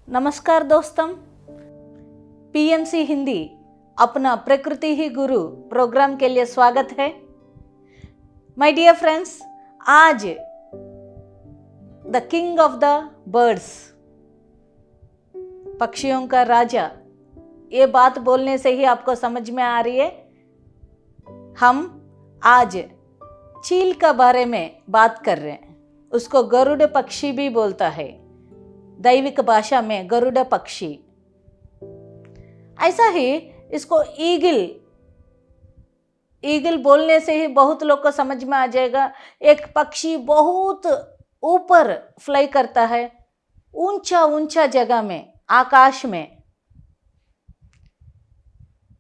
नमस्कार दोस्तों, पीएमसी हिंदी अपना प्रकृति ही गुरु प्रोग्राम के लिए स्वागत है। माय डियर फ्रेंड्स, आज the king of the birds, पक्षियों का राजा, ये बात बोलने से ही आपको समझ में आ रही है। हम आज चील का बारे में बात कर रहे हैं। उसको गरुड़ पक्षी भी बोलता है, दैविक भाषा में गरुड़ पक्षी। ऐसा ही इसको ईगल बोलने से ही बहुत लोग को समझ में आ जाएगा। एक पक्षी बहुत ऊपर फ्लाई करता है, ऊंचा ऊंचा जगह में, आकाश में।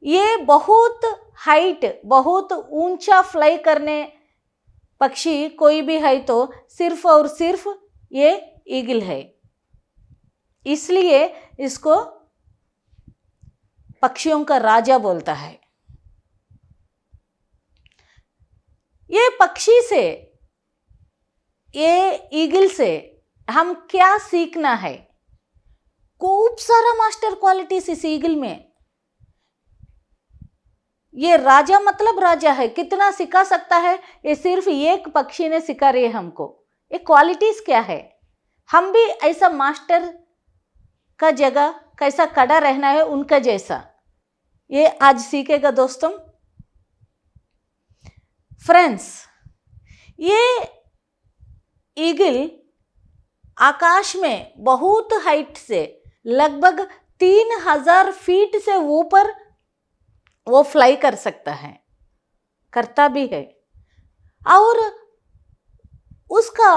ये बहुत हाइट, बहुत ऊंचा फ्लाई करने पक्षी कोई भी है तो सिर्फ और सिर्फ ये ईगल है। इसलिए इसको पक्षियों का राजा बोलता है। ये पक्षी से, ये ईगल से हम क्या सीखना है? खूब सारा मास्टर क्वालिटीज इस ईगल में। ये राजा मतलब राजा है, कितना सिखा सकता है ये सिर्फ एक पक्षी ने सिखा रही है हमको। ये क्वालिटीज क्या है? हम भी ऐसा मास्टर का जगह कैसा खड़ा रहना है उनका जैसा, ये आज सीखेगा दोस्तों। फ्रेंड्स, ये ईगल आकाश में बहुत हाइट से, लगभग 3000 फीट से ऊपर वो फ्लाई कर सकता है, करता भी है। और उसका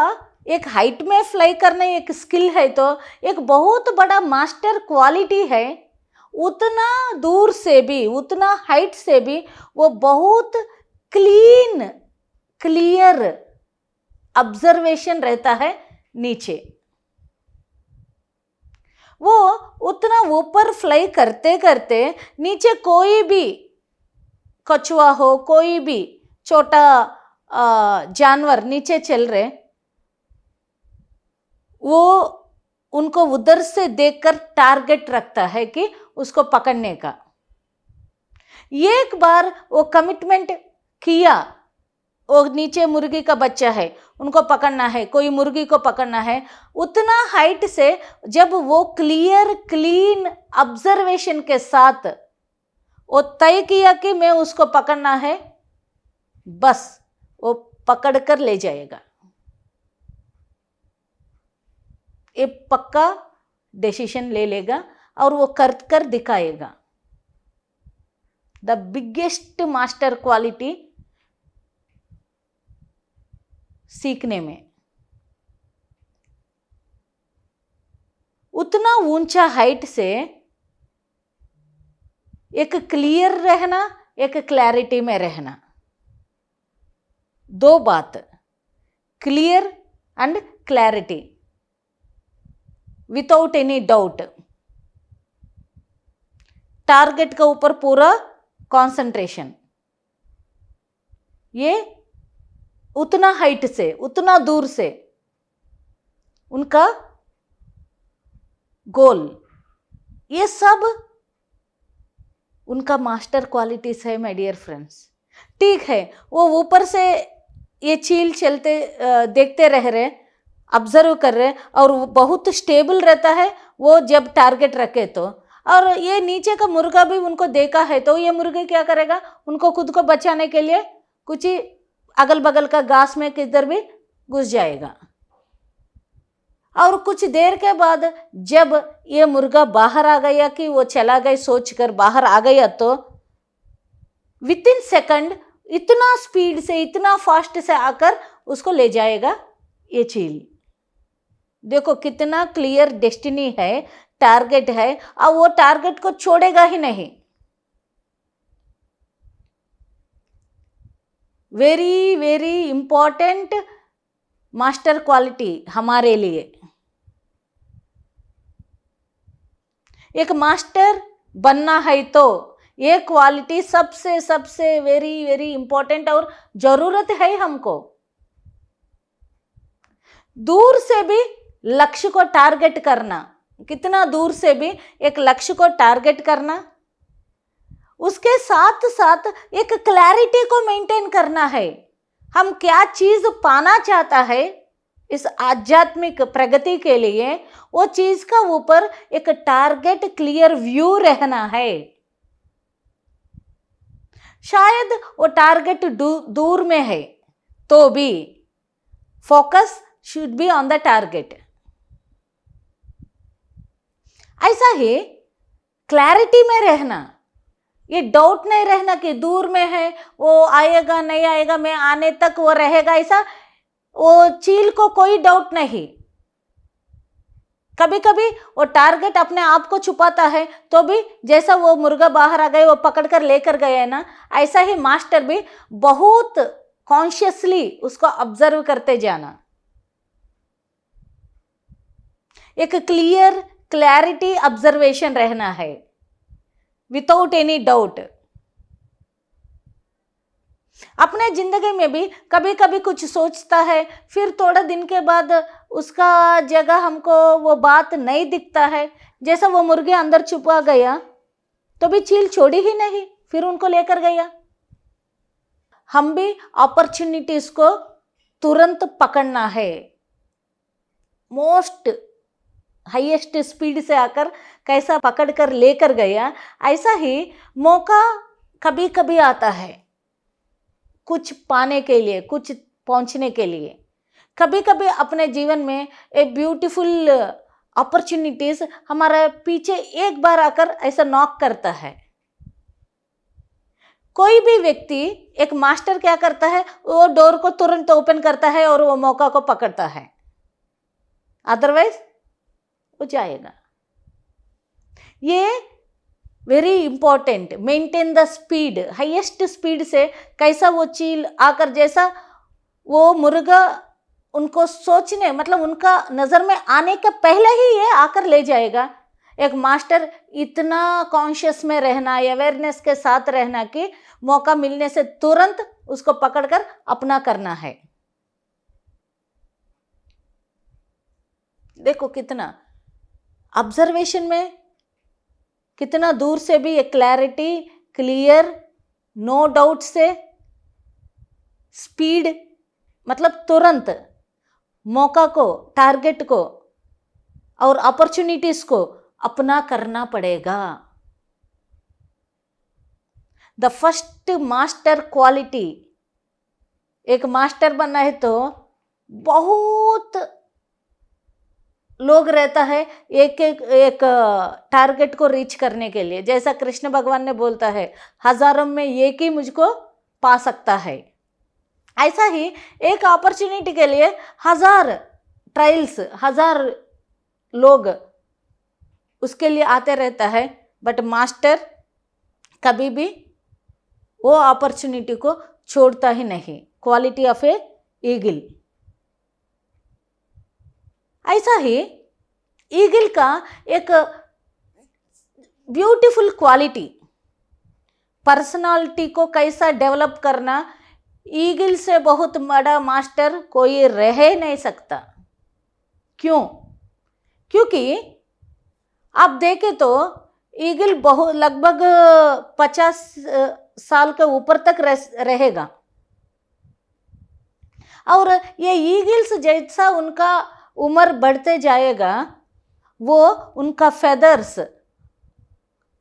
एक हाइट में फ्लाई करने एक स्किल है, तो एक बहुत बड़ा मास्टर क्वालिटी है। उतना दूर से भी, उतना हाइट से भी वो बहुत क्लियर ऑब्जर्वेशन रहता है नीचे। वो उतना ऊपर फ्लाई करते करते नीचे कोई भी कछुआ हो, कोई भी छोटा जानवर नीचे चल रहे, वो उनको उधर से देखकर टारगेट रखता है कि उसको पकड़ने का। एक बार वो कमिटमेंट किया, वो नीचे मुर्गी का बच्चा है, उनको पकड़ना है, कोई मुर्गी को पकड़ना है, उतना हाइट से जब वो क्लीन ऑब्जर्वेशन के साथ वो तय किया कि मैं उसको पकड़ना है, बस वो पकड़ कर ले जाएगा। ये पक्का डिसीजन ले लेगा और वो कर दिखाएगा। द बिगेस्ट मास्टर क्वालिटी सीखने में। उतना ऊंचा हाइट से एक क्लियर रहना, एक क्लैरिटी में रहना, दो बात, clear and clarity, without any doubt. Target के ऊपर पूरा कंसंट्रेशन। ये उतना हाइट से, उतना दूर से उनका गोल, ये सब उनका मास्टर क्वालिटीज है माय डियर फ्रेंड्स। ठीक है, वो ऊपर से ये चील चलते देखते रह रहे, ऑब्जर्व कर रहे, और वो बहुत स्टेबल रहता है वो जब टारगेट रखे तो। और ये नीचे का मुर्गा भी उनको देखा है, तो ये मुर्गा क्या करेगा, उनको खुद को बचाने के लिए कुछ ही अगल बगल का घास में किधर भी घुस जाएगा। और कुछ देर के बाद जब ये मुर्गा बाहर आ गया कि वो चला गया सोचकर बाहर आ गया, तो विद इन सेकंड इतना स्पीड से, इतना फास्ट से आकर उसको ले जाएगा ये चील। देखो कितना क्लियर डेस्टिनी है, टारगेट है, और वो टारगेट को छोड़ेगा ही नहीं। Very very important master quality हमारे लिए। एक मास्टर बनना है तो ये क्वालिटी सबसे सबसे वेरी वेरी इंपॉर्टेंट और जरूरत है हमको। दूर से भी लक्ष्य को टारगेट करना, कितना दूर से भी एक लक्ष्य को टारगेट करना, उसके साथ साथ एक क्लैरिटी को मेंटेन करना है। हम क्या चीज पाना चाहता है इस आध्यात्मिक प्रगति के लिए, वो चीज का ऊपर एक टारगेट क्लियर व्यू रहना है। शायद वो टारगेट दूर में है तो भी focus should be on the target. ऐसा ही क्लैरिटी में रहना, ये डाउट नहीं रहना कि दूर में है, वो आएगा नहीं आएगा, मैं आने तक वो रहेगा, ऐसा वो चील को कोई डाउट नहीं। कभी कभी वो टारगेट अपने आप को छुपाता है तो भी, जैसा वो मुर्गा बाहर आ गए वो पकड़कर लेकर गए है ना, ऐसा ही मास्टर भी बहुत कॉन्शियसली उसको ऑब्जर्व करते जाना। एक क्लैरिटी ऑब्जर्वेशन रहना है विदाउट एनी डाउट। अपने जिंदगी में भी कभी कभी कुछ सोचता है, फिर थोड़ा दिन के बाद उसका जगह हमको वो बात नहीं दिखता है, जैसा वो मुर्गे अंदर छुपा गया तो भी चील छोड़ी ही नहीं, फिर उनको लेकर गया। हम भी अपॉर्चुनिटीज को तुरंत पकड़ना है, मोस्ट हाईएस्ट स्पीड से आकर कैसा पकड़कर लेकर गया, ऐसा ही मौका कभी कभी आता है कुछ पाने के लिए, कुछ पहुंचने के लिए। कभी कभी अपने जीवन में एक ब्यूटीफुल अपॉर्चुनिटीज हमारे पीछे एक बार आकर ऐसा नॉक करता है। कोई भी व्यक्ति, एक मास्टर क्या करता है, वो डोर को तुरंत ओपन करता है और वो मौका को पकड़ता है, अदरवाइज वो जाएगा। ये very important, maintain the speed, highest speed से कैसा वो चील आकर, जैसा वो मुर्गा उनको सोचने, मतलब उनका नजर में आने के पहले ही ये आकर ले जाएगा। एक मास्टर इतना कॉन्शियस में रहना, अवेयरनेस के साथ रहना कि मौका मिलने से तुरंत उसको पकड़कर अपना करना है। देखो कितना ऑब्जर्वेशन में, कितना दूर से भी एक क्लैरिटी, क्लियर, नो डाउट से, स्पीड मतलब तुरंत मौका को, टारगेट को और अपॉर्चुनिटीज को अपना करना पड़ेगा। द फर्स्ट मास्टर क्वालिटी, एक मास्टर बनना है तो बहुत लोग रहता है एक टारगेट को रीच करने के लिए। जैसा कृष्ण भगवान ने बोलता है, हजारों में एक ही मुझको पा सकता है। ऐसा ही एक अपॉर्चुनिटी के लिए हजार ट्रायल्स, हजार लोग उसके लिए आते रहता है, बट मास्टर कभी भी वो अपॉर्चुनिटी को छोड़ता ही नहीं। Quality of A eagle. ऐसा ही ईगल का एक ब्यूटीफुल क्वालिटी, पर्सनालिटी को कैसा डेवलप करना, ईगल से बहुत बड़ा मास्टर कोई रह नहीं सकता। क्यों? क्योंकि आप देखें तो ईगल बहुत लगभग 50 साल के ऊपर तक रहेगा, और ये ईगल्स जैसा उनका उम्र बढ़ते जाएगा, वो उनका फेदर्स,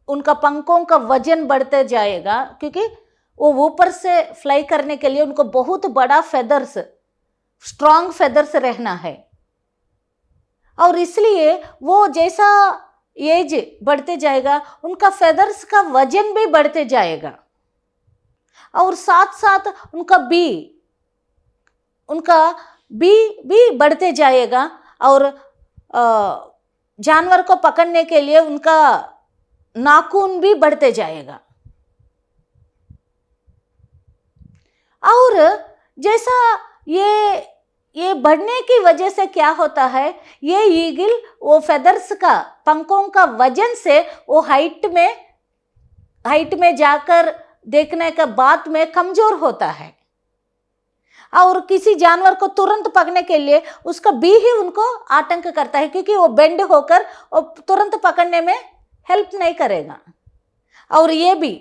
उनका पंखों का वजन बढ़ते जाएगा, क्योंकि वो ऊपर से फ्लाई करने के लिए उनको बहुत बड़ा फेदर्स, स्ट्रॉन्ग फेदर्स रहना है। और इसलिए वो जैसा एज बढ़ते जाएगा, उनका फेदर्स का वजन भी बढ़ते जाएगा, और साथ साथ उनका बी भी बढ़ते जाएगा, और जानवर को पकड़ने के लिए उनका नाखून भी बढ़ते जाएगा। और जैसा ये बढ़ने की वजह से क्या होता है, ये ईगल वो फेदर्स का, पंखों का वजन से वो हाइट में हाइट में जाकर देखने के बाद में कमजोर होता है, और किसी जानवर को तुरंत पकड़ने के लिए उसका बी ही उनको आतंक करता है, क्योंकि वो बेंड होकर वो तुरंत पकड़ने में हेल्प नहीं करेगा, और ये भी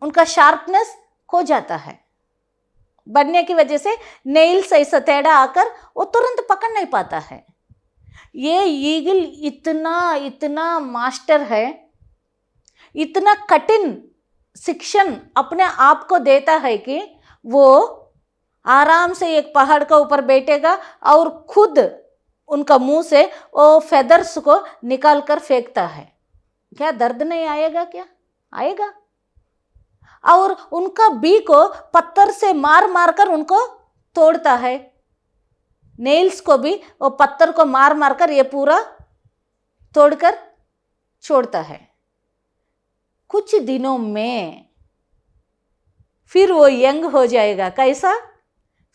उनका शार्पनेस खो जाता है बढ़ने की वजह से। नेल्स ऐसा टेढ़ा आकर वो तुरंत पकड़ नहीं पाता है। ये ईगल इतना मास्टर है, इतना कठिन शिक्षण अपने आप को देता है कि वो आराम से एक पहाड़ के ऊपर बैठेगा और खुद उनका मुंह से वो फेदर्स को निकाल कर फेंकता है। क्या दर्द नहीं आएगा? क्या आएगा? और उनका बी को पत्थर से मार मार कर उनको तोड़ता है। नेल्स को भी वो पत्थर को मार मार कर ये पूरा तोड़कर छोड़ता है। कुछ दिनों में फिर वो यंग हो जाएगा। कैसा?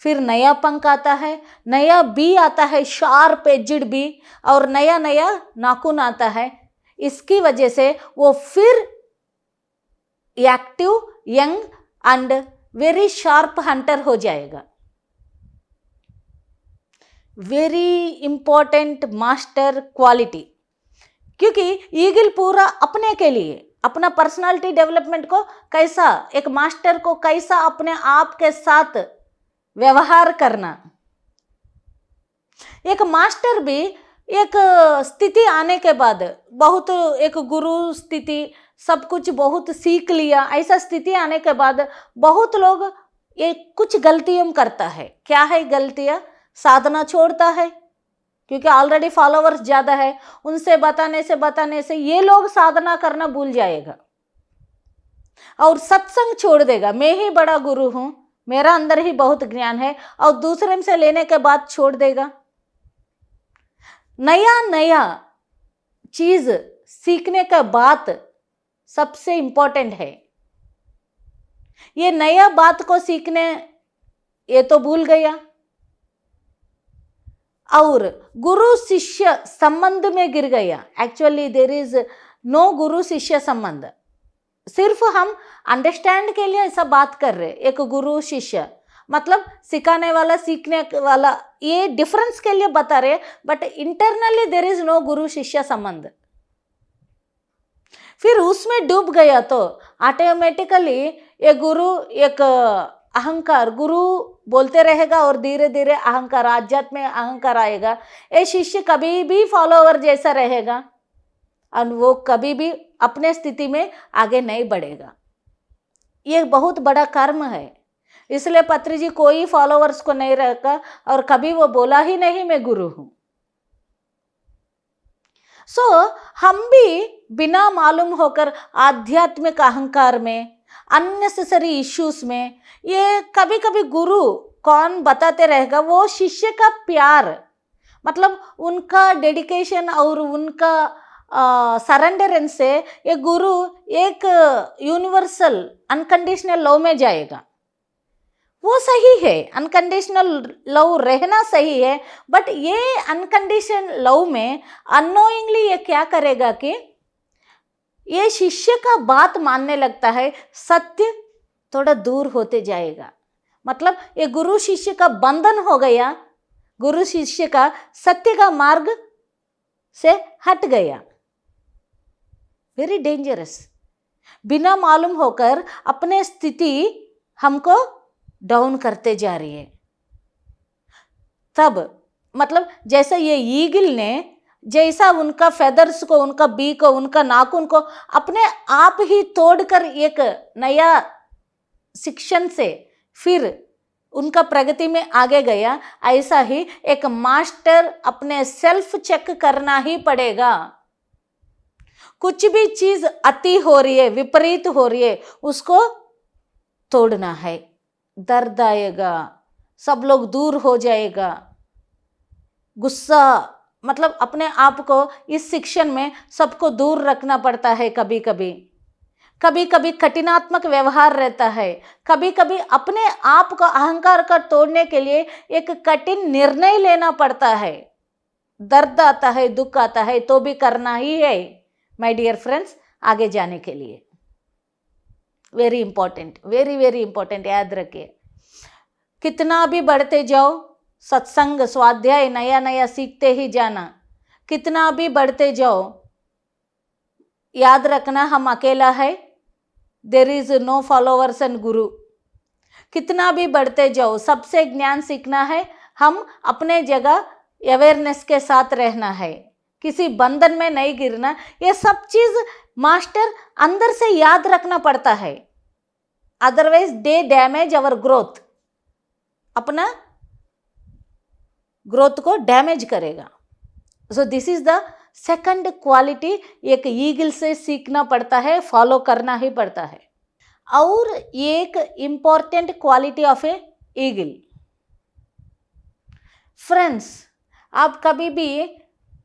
फिर नया पंख आता है, नया बी आता है, शार्प एज्ड बी, और नया नया नाखून आता है। इसकी वजह से वो फिर active, young and very sharp Hunter हो जाएगा। वेरी इंपॉर्टेंट मास्टर क्वालिटी, क्योंकि ईगल पूरा अपने के लिए, अपना पर्सनालिटी डेवलपमेंट को कैसा, एक मास्टर को कैसा अपने आप के साथ व्यवहार करना। एक मास्टर भी एक स्थिति आने के बाद, बहुत एक गुरु स्थिति, सब कुछ बहुत सीख लिया, ऐसा स्थिति आने के बाद बहुत लोग ये कुछ गलतियां करता है। क्या है गलतियां? साधना छोड़ता है, क्योंकि ऑलरेडी फॉलोवर्स ज़्यादा है, उनसे बताने से ये लोग साधना करना भूल जाएगा, और सत्संग छोड़ देगा। मैं ही बड़ा गुरु हूँ, मेरा अंदर ही बहुत ज्ञान है, और दूसरे से लेने के बाद छोड़ देगा। नया नया चीज सीखने का बात सबसे इंपॉर्टेंट है। ये नया बात को सीखने ये तो भूल गया, और गुरु शिष्य संबंध में गिर गया। Actually there is no guru shishya संबंध, सिर्फ हम अंडरस्टैंड के लिए ऐसा बात कर रहे। एक गुरु शिष्य मतलब सिखाने वाला, सीखने वाला, ये डिफरेंस के लिए बता रहे, but internally there is no guru shishya संबंध। फिर उसमें डूब गया तो ऑटोमेटिकली ये गुरु एक अहंकार, गुरु बोलते रहेगा और धीरे धीरे अहंकार, आध्यात्म में अहंकार आएगा। ये शिष्य कभी भी फॉलोवर जैसा रहेगा और वो कभी भी अपने स्थिति में आगे नहीं बढ़ेगा। ये बहुत बड़ा कर्म है। इसलिए पत्री जी कोई फॉलोवर्स को नहीं रखा और कभी वो बोला ही नहीं मैं गुरु हूं। हम भी बिना मालूम होकर आध्यात्मिक अहंकार में, अननेसेसरी इश्यूज में, ये कभी कभी गुरु कौन बताते रहेगा, वो शिष्य का प्यार, मतलब उनका डेडिकेशन और उनका सरेंडरेंस से ये गुरु एक यूनिवर्सल अनकंडीशनल लव में जाएगा। वो सही है, अनकंडीशनल लव रहना सही है, बट ये अनकंडीशनल लव में अननोइंगली ये क्या करेगा कि ये शिष्य का बात मानने लगता है, सत्य थोड़ा दूर होते जाएगा। मतलब ये गुरु शिष्य का बंधन हो गया, गुरु शिष्य का सत्य का मार्ग से हट गया। Very dangerous. बिना मालूम होकर अपने स्थिति हमको डाउन करते जा रही है। तब मतलब जैसे ये ईगल ने, जैसा उनका फेदर्स को, उनका बी को, उनका नाखून को अपने आप ही तोड़कर एक नया शिक्षण से फिर उनका प्रगति में आगे गया, ऐसा ही एक मास्टर अपने सेल्फ चेक करना ही पड़ेगा। कुछ भी चीज अति हो रही है, विपरीत हो रही है, उसको तोड़ना है। दर्द आएगा, सब लोग दूर हो जाएगा, गुस्सा, मतलब अपने आप को इस शिक्षण में सबको दूर रखना पड़ता है। कभी कभी कठिनात्मक व्यवहार रहता है, कभी कभी अपने आप को, अहंकार का तोड़ने के लिए एक कठिन निर्णय लेना पड़ता है। दर्द आता है, दुख आता है, तो भी करना ही है माय डियर फ्रेंड्स, आगे जाने के लिए। Very important, very very important, याद रखिए। कितना भी बढ़ते जाओ, सत्संग स्वाध्याय नया नया सीखते ही जाना, कितना भी बढ़ते जाओ, याद रखना हम अकेला है, there is no followers and guru. कितना भी बढ़ते जाओ, सबसे ज्ञान सीखना है, हम अपने जगह अवेयरनेस के साथ रहना है, किसी बंधन में नहीं गिरना। ये सब चीज मास्टर अंदर से याद रखना पड़ता है, otherwise they damage our growth, अपना ग्रोथ को डैमेज करेगा। So this is the second quality, एक ईगल से सीखना पड़ता है, फॉलो करना ही पड़ता है। और एक important quality of A eagle, friends, आप कभी भी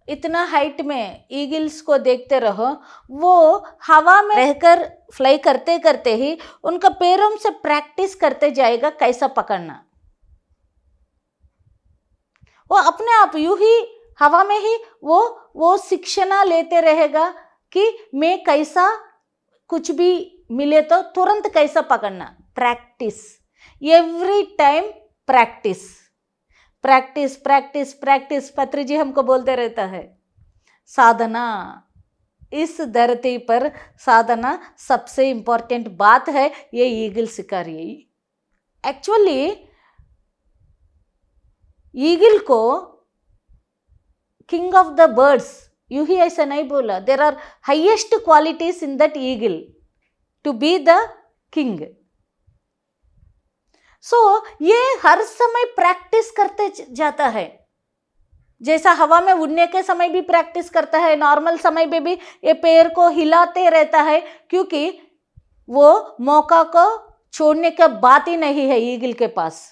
इतना हाइट में ईगल्स को देखते रहो, वो हवा में रहकर फ्लाई करते करते ही उनका पैरों से प्रैक्टिस करते जाएगा कैसा पकड़ना। वो अपने आप यूं ही हवा में ही वो शिक्षणा लेते रहेगा कि मैं कैसा, कुछ भी मिले तो तुरंत कैसा पकड़ना। Practice, every time practice practice practice practice. पत्री जी हमको बोलते रहता है, साधना, इस धरती पर साधना सबसे इंपॉर्टेंट बात है, ये ईगल सिखा रही है। एक्चुअली ईगल को किंग ऑफ द बर्ड्स, यूं ही ऐसा नहीं बोला, there are highest qualities in that eagle to be the king. So ये हर समय प्रैक्टिस करते जाता है, जैसा हवा में उड़ने के समय भी प्रैक्टिस करता है, नॉर्मल समय में भी ये पैर को हिलाते रहता है, क्योंकि वो मौका को छोड़ने का बात ही नहीं है ईगल के पास।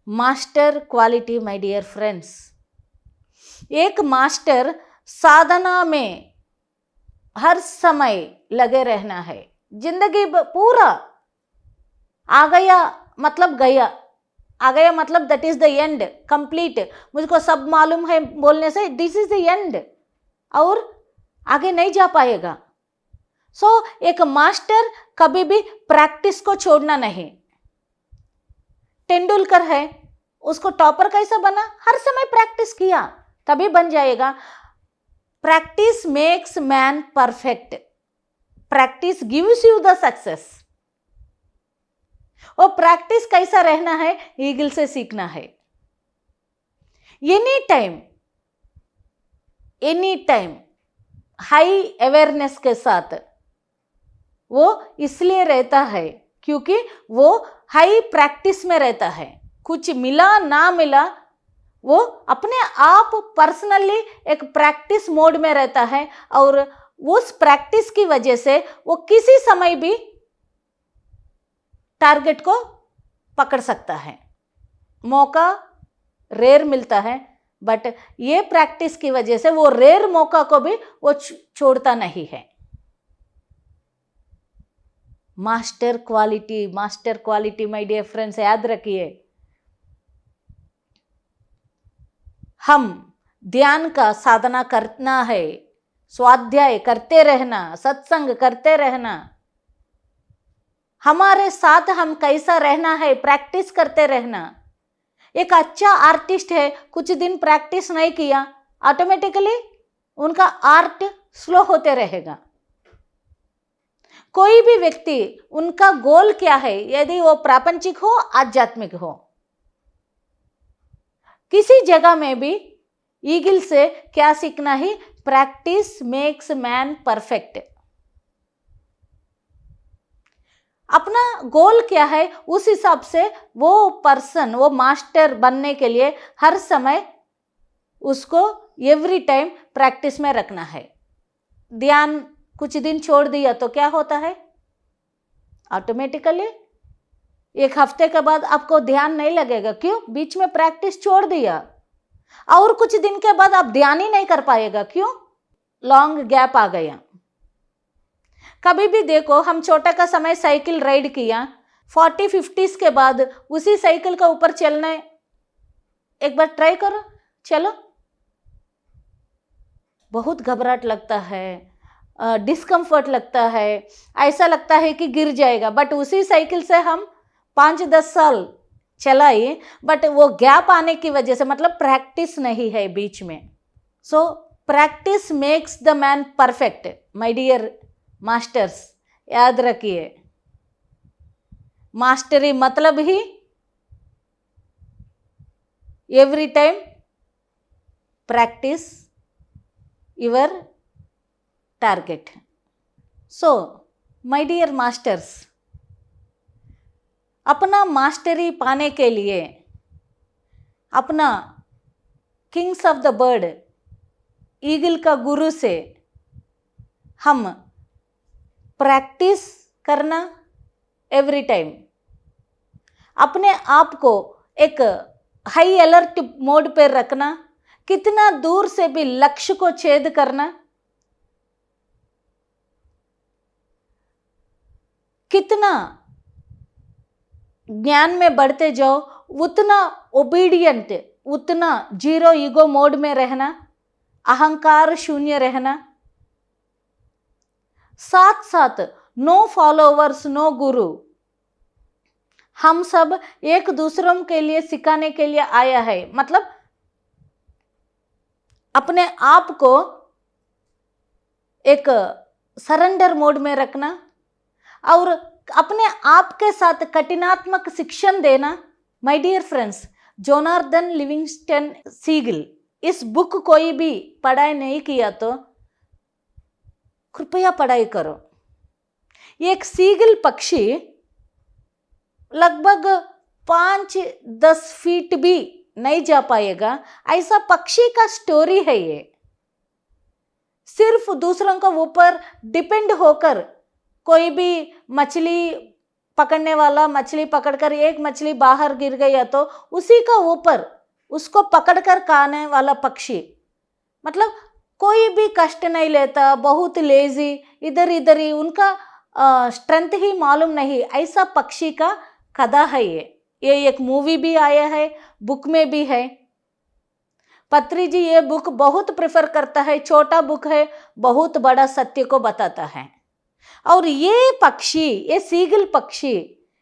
Master quality my dear friends, एक मास्टर साधना में हर समय लगे रहना है, जिंदगी पूरा। आ गया मतलब गया, आ गया मतलब that is the end, complete. मुझको सब मालूम है बोलने से दिस इज द एंड, और आगे नहीं जा पाएगा। सो एक मास्टर कभी भी प्रैक्टिस को छोड़ना नहीं। तेंदुलकर है, उसको टॉपर कैसा बना, हर समय प्रैक्टिस किया, तभी बन जाएगा। Practice makes man perfect, practice gives you the success. और प्रैक्टिस कैसा रहना है, ईगल से सीखना है। एनी टाइम हाई अवेयरनेस के साथ वो इसलिए रहता है क्योंकि वो हाई प्रैक्टिस में रहता है। कुछ मिला ना मिला, वो अपने आप पर्सनली एक प्रैक्टिस मोड में रहता है, और उस प्रैक्टिस की वजह से वो किसी समय भी टारगेट को पकड़ सकता है। मौका रेयर मिलता है, बट ये प्रैक्टिस की वजह से वो रेयर मौका को भी वो छोड़ता नहीं है। Master quality my dear friends, याद रखिए, हम ध्यान का साधना करना है, स्वाध्याय करते रहना, सत्संग करते रहना, हमारे साथ हम कैसा रहना है प्रैक्टिस करते रहना। एक अच्छा आर्टिस्ट है, कुछ दिन प्रैक्टिस नहीं किया, ऑटोमेटिकली उनका आर्ट स्लो होते रहेगा। कोई भी व्यक्ति, उनका गोल क्या है, यदि वो प्रापंचिक हो आध्यात्मिक हो, किसी जगह में भी ईगल से क्या सीखना ही, प्रैक्टिस मेक्स मैन परफेक्ट। अपना गोल क्या है, उस हिसाब से वो पर्सन, वो मास्टर बनने के लिए हर समय उसको एवरी टाइम प्रैक्टिस में रखना है। ध्यान कुछ दिन छोड़ दिया तो क्या होता है, ऑटोमेटिकली एक हफ्ते के बाद आपको ध्यान नहीं लगेगा। क्यों, बीच में प्रैक्टिस छोड़ दिया। और कुछ दिन के बाद आप ध्यान ही नहीं कर पाएगा, क्यों, लॉन्ग गैप आ गया। कभी भी देखो, हम छोटा का समय साइकिल राइड किया, 40-50s के बाद उसी साइकिल का ऊपर चलना है, एक बार ट्राई करो, चलो, बहुत घबराहट लगता है, डिस्कम्फर्ट लगता है, ऐसा लगता है कि गिर जाएगा, बट उसी साइकिल से हम 5-10 साल चलाए, बट वो गैप आने की वजह से, मतलब प्रैक्टिस नहीं है बीच में। So practice makes the man perfect my dear masters, याद रखिए। मास्टरी मतलब ही every time practice your target. So my dear masters, अपना मास्टरी पाने के लिए, अपना kings of the bird eagle का गुरु से हम प्रैक्टिस करना एवरी टाइम, अपने आप को एक हाई अलर्ट मोड पर रखना, कितना दूर से भी लक्ष्य को छेद करना, कितना ज्ञान में बढ़ते जाओ उतना ओबीडियंट, उतना जीरो ईगो मोड में रहना, अहंकार शून्य रहना, साथ साथ नो फॉलोवर्स नो गुरु। हम सब एक दूसरों के लिए सिखाने के लिए आया है, मतलब अपने आप को एक सरेंडर मोड में रखना और अपने आप के साथ कठिनात्मक शिक्षण देना। My dear friends, Jonathan Livingston Seagull, इस बुक कोई भी पढ़ाई नहीं किया तो कृपया पढ़ाई करो। एक सीगल पक्षी लगभग 5-10 फीट भी नहीं जा पाएगा, ऐसा पक्षी का स्टोरी है ये। सिर्फ दूसरों के ऊपर डिपेंड होकर, कोई भी मछली पकड़ने वाला मछली पकड़कर एक मछली बाहर गिर गया तो उसी का ऊपर उसको पकड़कर खाने वाला पक्षी, मतलब कोई भी कष्ट नहीं लेता, बहुत लेजी, इधर इधर ही, उनका स्ट्रेंथ ही मालूम नहीं, ऐसा पक्षी का कथा है ये एक मूवी भी आया है, बुक में भी है। पत्री जी ये बुक बहुत प्रेफर करता है, छोटा बुक है, बहुत बड़ा सत्य को बताता है। और ये पक्षी, ये सीगल पक्षी,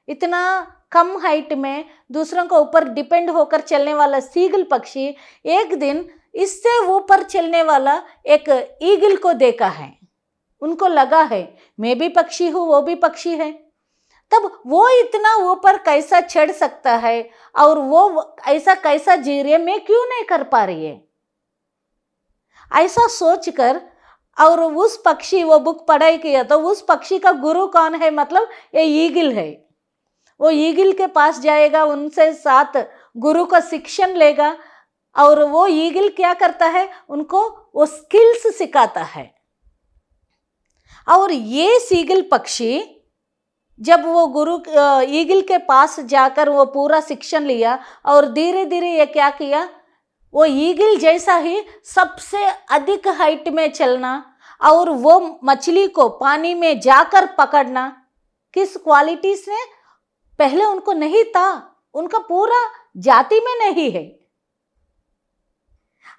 इतना कम हाइट में दूसरों के ऊपर डिपेंड होकर चलने वाला सीगल पक्षी, एक दिन इससे ऊपर चलने वाला एक ईगल को देखा है। उनको लगा है मैं भी पक्षी हूँ, वो भी पक्षी है, तब वो इतना ऊपर कैसा चढ़ सकता है और वो ऐसा कैसा जी रही है, मैं क्यों नहीं कर पा रही है, ऐसा सोचकर और उस पक्षी, वो बुक पढ़ाई किया तो उस पक्षी का गुरु कौन है, मतलब ये ईगल है। वो ईगल के पास जाएगा, उनसे साथ गुरु का शिक्षण लेगा और वो ईगल क्या करता है, उनको वो स्किल्स सिखाता है। और ये सीगल पक्षी जब वो गुरु ईगल के पास जाकर वो पूरा शिक्षण लिया और धीरे धीरे ये क्या किया, वो ईगल जैसा ही सबसे अधिक हाइट में चलना और वो मछली को पानी में जाकर पकड़ना, किस क्वालिटी से पहले उनको नहीं था, उनका पूरा जाति में नहीं है,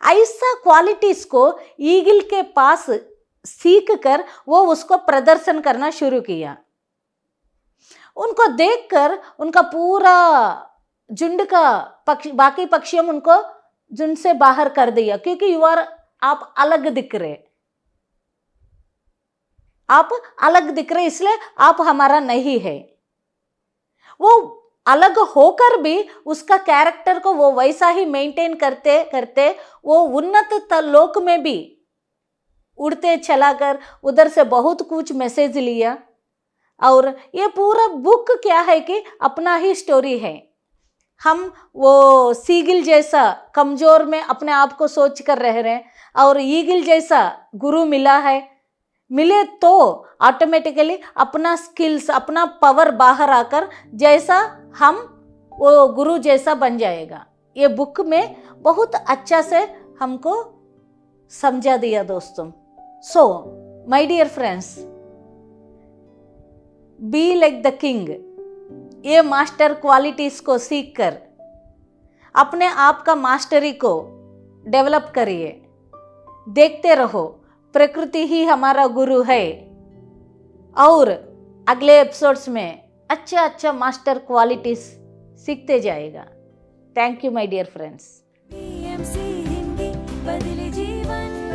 ऐसा क्वालिटीज को ईगल के पास सीख कर वो उसको प्रदर्शन करना शुरू किया। उनको देखकर उनका पूरा झुंड का बाकी पक्षियों उनको झुंड से बाहर कर दिया, क्योंकि आप अलग दिख रहे, आप अलग दिख रहे, इसलिए आप हमारा नहीं है। वो अलग होकर भी उसका कैरेक्टर को वो वैसा ही मेंटेन करते करते वो उन्नत लोक में भी उड़ते चला कर उधर से बहुत कुछ मैसेज लिया। और ये पूरा बुक क्या है कि अपना ही स्टोरी है। हम वो सीगल जैसा कमजोर में अपने आप को सोच कर रह रहे हैं और ईगल जैसा गुरु मिला है, मिले तो ऑटोमेटिकली अपना स्किल्स, अपना पावर बाहर आकर जैसा हम वो गुरु जैसा बन जाएगा। ये बुक में बहुत अच्छा से हमको समझा दिया दोस्तों। So my dear friends, be like the king, ये मास्टर क्वालिटीज को सीखकर अपने आप का मास्टरी को डेवलप करिए। देखते रहो, प्रकृति ही हमारा गुरु है। और अगले एपिसोड्स में अच्छा अच्छा मास्टर क्वालिटीज सीखते जाएगा। Thank you my dear friends. BMC Hindi बदले जीवन।